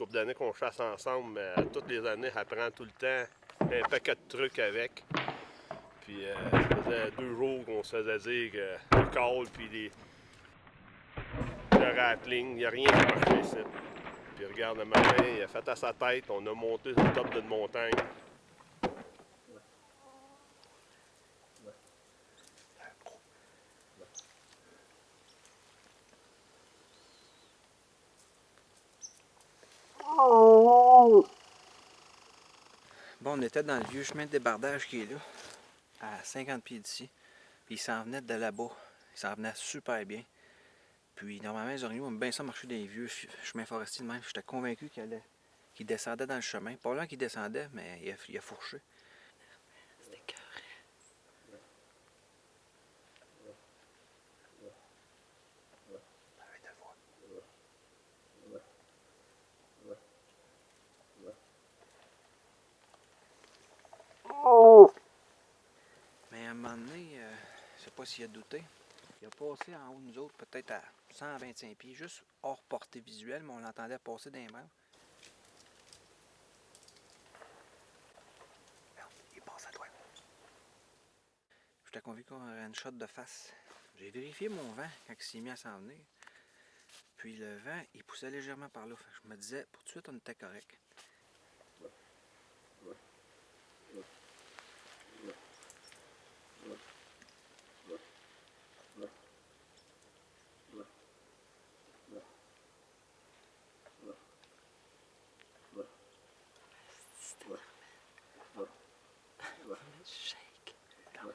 couple d'années qu'on chasse ensemble, mais toutes les années, elle prend tout le temps un paquet de trucs avec. Puis ça faisait 2 jours qu'on se faisait dire que le call puis le rattling, il n'y a rien qui marchait ici. Puis regarde, le matin, il a fait à sa tête, on a monté sur le top d'une montagne. Bon, on était dans le vieux chemin de débardage qui est là, à 50 pieds d'ici. Puis il s'en venait de là-bas. Il s'en venait super bien. Puis normalement, les orignaux aiment bien ça marcher dans les vieux chemins forestiers de même. J'étais convaincu qu'il descendait dans le chemin. Pas loin qu'il descendait, mais il a fourché. C'était carré. Mais à un moment donné, je sais pas s'il a douté. Il a passé en haut de nous autres, peut-être à 125 pieds, juste hors portée visuelle, mais on l'entendait passer dans les branches. Il passe à droite. J'étais convaincu qu'on aurait une shot de face. J'ai vérifié mon vent quand il s'est mis à s'en venir. Puis le vent, il poussait légèrement par là. Je me disais, pour tout de suite, on était correct. Shake. Normal.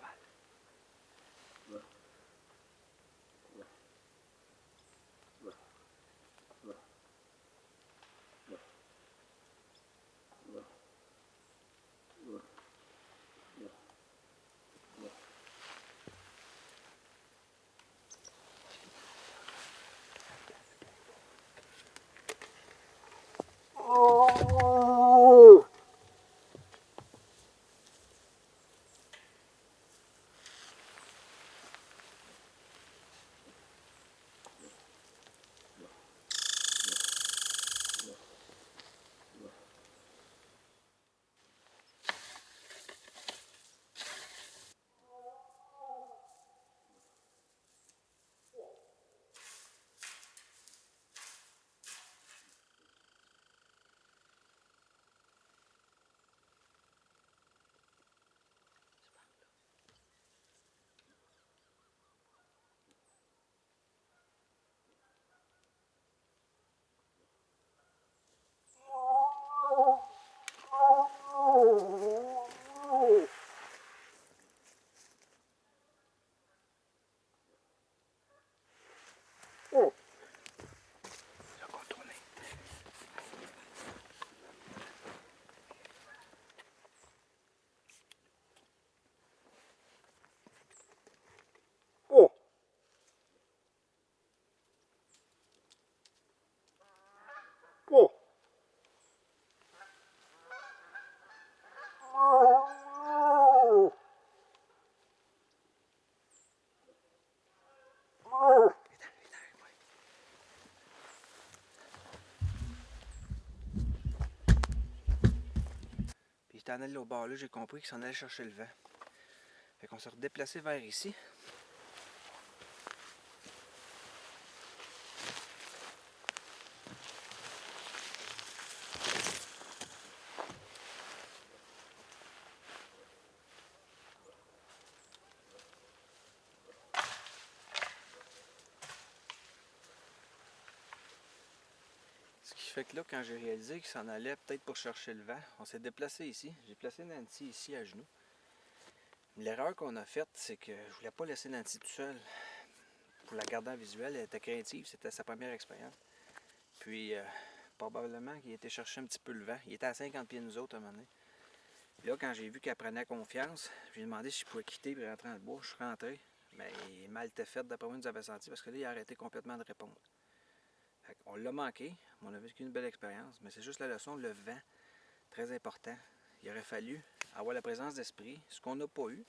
Puis il était en allé au bord là, j'ai compris qu'il s'en allait chercher le vent. Fait qu'on s'est redéplacé vers ici. Ce qui fait que là, quand j'ai réalisé qu'il s'en allait peut-être pour chercher le vent, on s'est déplacé ici. J'ai placé Nancy ici à genoux. L'erreur qu'on a faite, c'est que je voulais pas laisser Nancy tout seul. Pour la garder en visuel, elle était craintive, c'était sa première expérience. Puis, probablement qu'il était chercher un petit peu le vent. Il était à 50 pieds de nous autres à un moment donné. Là, quand j'ai vu qu'elle prenait confiance, j'ai demandé si je pouvais quitter et rentrer dans le bois. Je suis rentré. Mais mal était fait, d'après moi, il nous avait senti parce que là, il a arrêté complètement de répondre. On l'a manqué, mais on a vécu une belle expérience. Mais c'est juste la leçon, le vent, très important. Il aurait fallu avoir la présence d'esprit, ce qu'on n'a pas eu,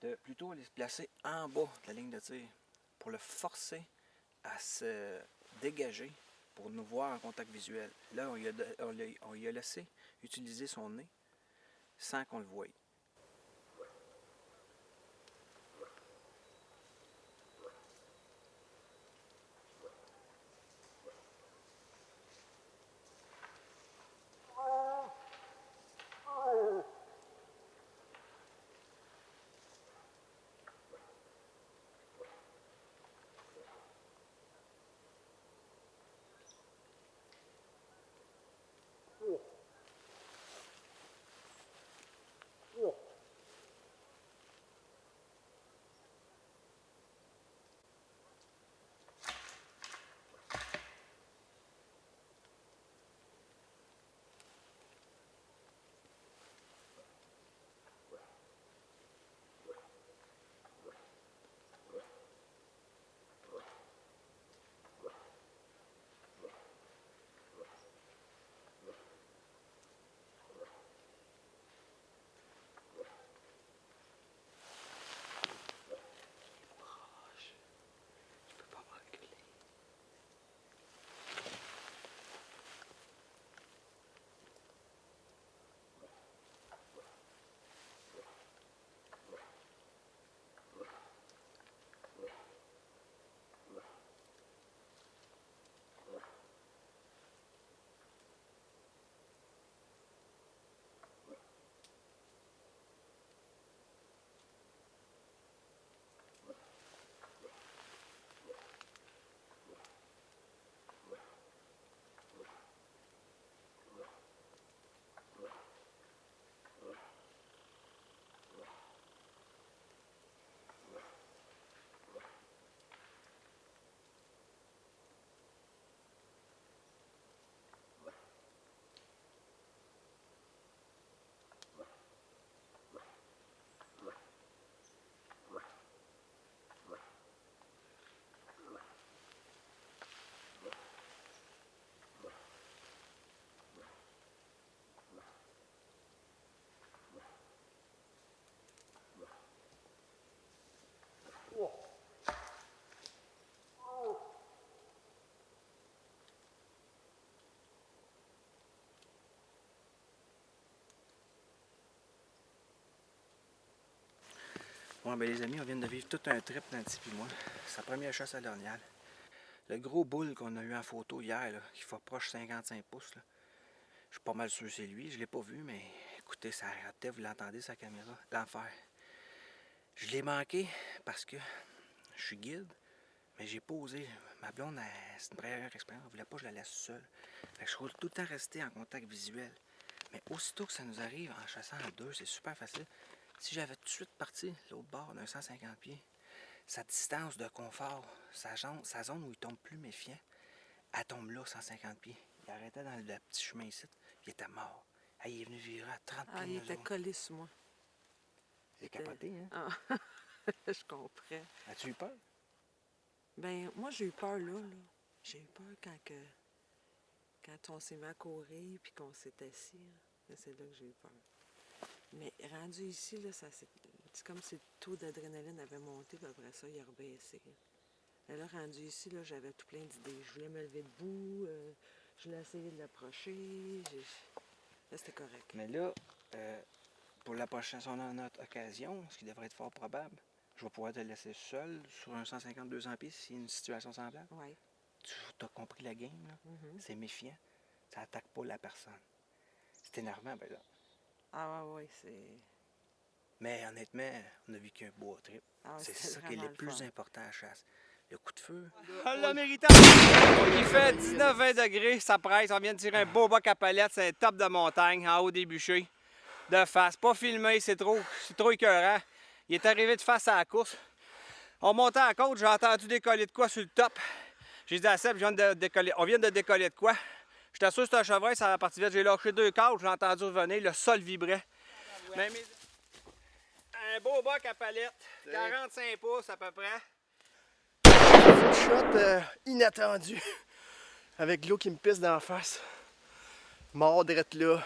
de plutôt aller se placer en bas de la ligne de tir pour le forcer à se dégager pour nous voir en contact visuel. Là, on lui a laissé utiliser son nez sans qu'on le voie. Bon, ben les amis, on vient de vivre tout un trip, Nancy et moi. Sa première chasse à l'orignal. Le gros boule qu'on a eu en photo hier, là, qui fait proche 55 pouces, là, je suis pas mal sûr que c'est lui. Je l'ai pas vu, mais écoutez, ça ratait, vous l'entendez, sa caméra. L'enfer. Je l'ai manqué parce que je suis guide, mais j'ai pas osé. Ma blonde, c'est une première expérience, elle voulait pas que je la laisse seule. Fait que je voulais tout le temps rester en contact visuel. Mais aussitôt que ça nous arrive en chassant à deux, c'est super facile. Si j'avais tout de suite parti l'autre bord d'un 150 pieds, sa distance de confort, sa zone où il tombe plus méfiant, elle tombe là, 150 pieds. Il arrêtait dans le petit chemin ici, puis il était mort. Il est venu virer à 30 pieds. Ah, il était collé sur moi. C'est capoté, hein? Ah, je comprends. As-tu eu peur? Ben, moi, j'ai eu peur là. J'ai eu peur quand on s'est mis à courir puis qu'on s'est assis. Là, c'est là que j'ai eu peur. Mais rendu ici, là, c'est comme si le taux d'adrénaline avait monté, puis après ça, il a rebaissé. Et là, rendu ici, là, j'avais tout plein d'idées. Je voulais me lever debout, je voulais essayer de l'approcher. Là, c'était correct. Mais là, pour la prochaine notre occasion, ce qui devrait être fort probable, je vais pouvoir te laisser seul sur un 150-200 pieds s'il y a une situation semblable. Oui. Tu as compris la game, là? C'est méfiant. Ça attaque pas la personne. C'est énervant, ben là. Ah, oui, c'est... Mais honnêtement, on a vécu un beau trip. Ah, c'est c'était ça qui est le vraiment plus fun. important à la chasse. Le coup de feu. Le méritant! Il fait 19-20 degrés, ça presse. On vient de tirer un beau bac à palettes, c'est un top de montagne, en haut des bûchers. De face, pas filmé, c'est trop écœurant. Il est arrivé de face à la course. On montait à la côte, j'ai entendu décoller de quoi sur le top. J'ai dit à Seb, on vient de décoller de quoi. Je t'assure que c'est un chevreuil, ça va partir vite. J'ai lâché 2 câbles, j'ai entendu revenir, le sol vibrait. Mais un beau bac à palettes, 45 pouces à peu près. Shot inattendu, avec l'eau qui me pisse d'en face. Mort drette là.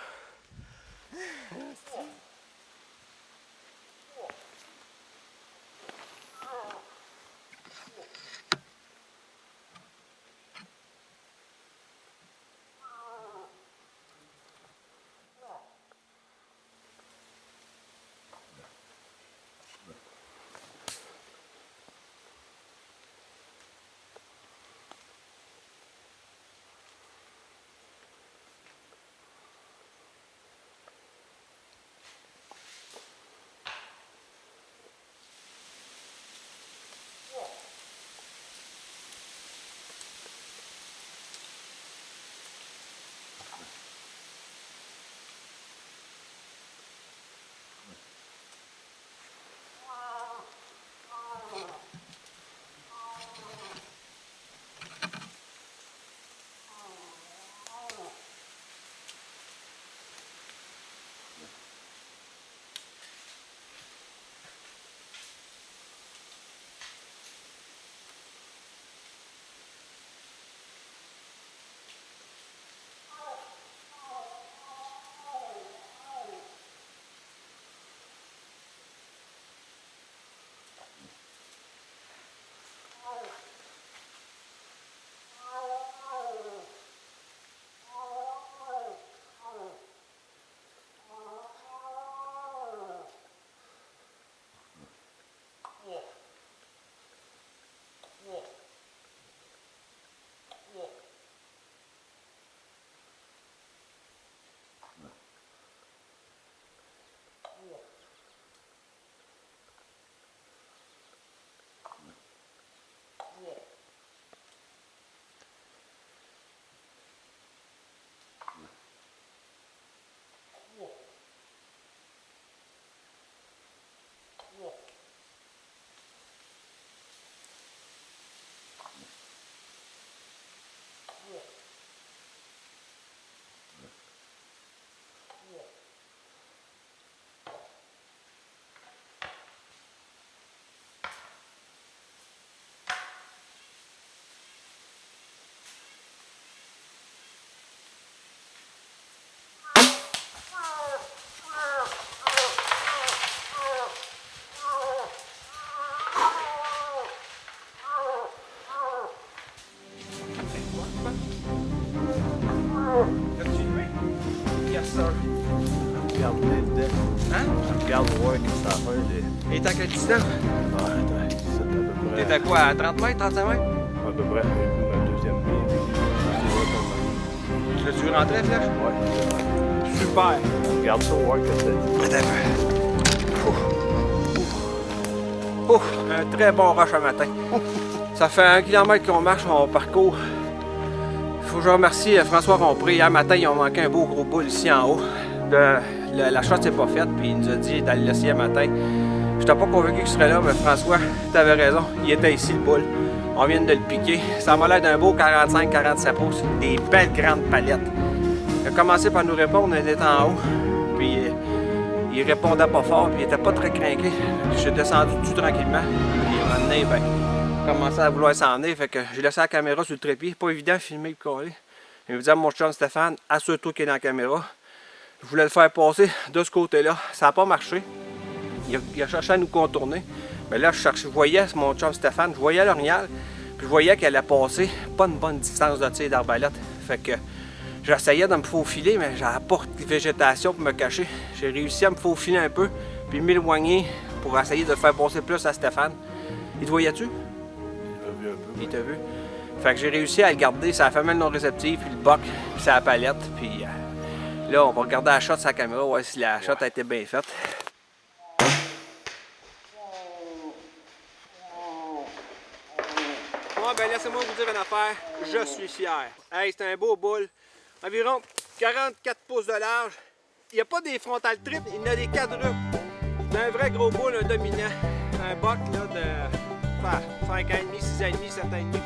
regarde, voir qu'est-ce que ça fait. Il est à quelle distance? Ah, attends, c'est à peu près. T'es à quoi? À 30 mètres, 35 mètres? À peu près, ma deuxième ligne. Tu l'as-tu rentré, la flèche? Ouais. Super! Regarde ça, voir qu'est-ce que ça dit. Attends un peu. Ouf, un très bon rush à matin. Ça fait 1 km qu'on marche, on parcourt. Il faut que je remercie François Rompré. Hier matin, ils ont manqué un beau gros boule ici en haut. La shot s'est pas faite, puis il nous a dit d'aller l'essayer matin. Je n'étais pas convaincu qu'il serait là, mais François, tu avais raison. Il était ici, le boule. On vient de le piquer. Ça m'a l'air d'un beau 45-47 pouces. Des belles grandes palettes. Il a commencé par nous répondre, il était en haut. Puis il répondait pas fort, puis il était pas très craqué. Je suis descendu tout tranquillement. Puis il m'a donné, ben, il a commencé à vouloir s'en aller. Fait que j'ai laissé la caméra sur le trépied. Pas évident de filmer et coller. Il me disait à mon chum Stéphane, assure-toi qu'il est dans la caméra. Je voulais le faire passer de ce côté-là. Ça n'a pas marché. Il a cherché à nous contourner. Mais là, je voyais mon chum Stéphane, je voyais l'orignal, puis je voyais qu'elle allait passer pas une bonne distance de tir d'arbalète. Fait que j'essayais de me faufiler, mais j'avais pas de végétation pour me cacher. J'ai réussi à me faufiler un peu, puis m'éloigner pour essayer de le faire passer plus à Stéphane. Il te voyais-tu? Il m'a vu un peu. Il t'a vu. Fait que j'ai réussi à le garder, ça a fait mal non réceptive, puis le boc, puis sa palette, puis là, on va regarder la shot sur la caméra, voir si la shot a été bien faite. Bon, ben laissez-moi vous dire une affaire, je suis fier. Hey, c'est un beau boule, environ 44 pouces de large. Il n'y a pas des frontal triples, il y en a des quadruples. C'est un vrai gros boule, un dominant. Un boc là, de 5,5, 6,5, 7,5.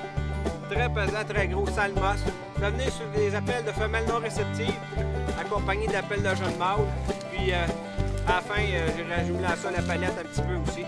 Très pesant, très gros, salmos. Venez sur des appels de femelles non réceptives, accompagnés d'appels de jeunes mâles. Puis à la fin, j'ai rajouté à ça la palette un petit peu aussi.